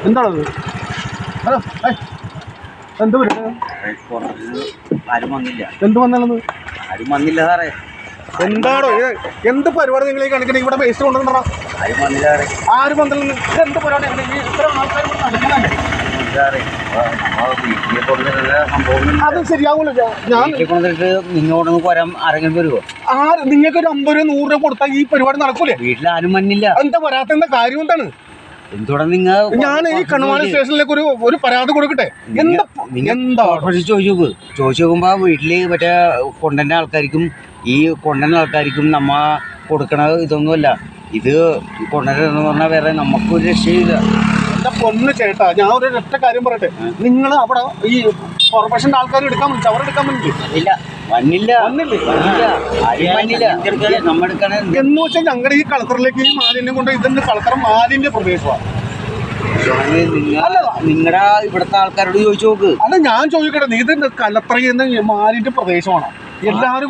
എന്താണത്? ഹലോ, എന്ത് പരിപാടി? ആരും വന്നില്ല. എന്ത് വന്നാലെന്ന്? ആരും വന്നില്ല സാറേ. എന്താണോ എന്ത് പരിപാടി നിങ്ങൾ ഈ കാണിക്കണേ? ഇവിടെ വേസ്റ്റ് കൊണ്ടുവന്നിട്ടാ. ആരും വന്നില്ല സാറേ. ആരും വന്നില്ലെന്ന്? ഇതെന്ത് പരിപാടി? ഇത്ര ആൾക്കാർ നടക്കണല്ലേ? അത് ശരിയാവൂല. ഞാൻ നിന്നോടൊന്ന് പോരാൻ ആരെങ്കിലും വരുമോ? നിങ്ങൾക്ക് ഒരു 50 രൂപ 100 രൂപ കൊടുത്താൽ ഈ പരിപാടി നടക്കൂലേ? വീട്ടിൽ ആരും വന്നില്ല. എന്താ വരാത്ത കാര്യം എന്താണ്? എന്തുകൊണ്ടാ നിങ്ങൾ? ഞാൻ ഈ കണ്ണുമാണി സ്റ്റേഷനിലേക്ക് ഒരു പരാതി കൊടുക്കട്ടെ. എന്താ ചോദിച്ചു നോക്കുമ്പോ വീട്ടില് മറ്റേ കൊണ്ടുവരുന്ന ആൾക്കാർക്കും ഈ കൊണ്ടുവരുന്ന ആൾക്കാർക്കും നമ്മ കൊടുക്കണ ഇതൊന്നുമല്ല. ഇത് കൊണ്ടുവരുന്ന പറഞ്ഞാൽ വേറെ നമുക്കൊരു രക്ഷയില്ല. എന്റെ പൊന്ന് ചേട്ടാ, ഞാൻ ഒരു ഒറ്റ കാര്യം പറയട്ടെ. നിങ്ങൾ അവിടെ ഈ കോർപ്പറേഷന്റെ ആൾക്കാർ എടുക്കാൻ വിളിച്ചു, അവരെടുക്കാൻ വേണ്ടി വന്നില്ല. എന്ന് വെച്ചാൽ ഞങ്ങളുടെ ഈ കളക്ടറിലേക്ക് ഈ മാലിന്യം കൊണ്ട് ഇതെന്ന് കളക്ടർ മാലിന്യ പ്രദേശമാണ്. നിങ്ങളുടെ ഇവിടുത്തെ ആൾക്കാരോട് ചോദിച്ചു നോക്ക്. അല്ല, ഞാൻ ചോദിക്കട്ടെ, ഇത് കളക്ടർ ചെയ്യുന്ന മാലിന്യ പ്രദേശമാണോ? എല്ലാവരും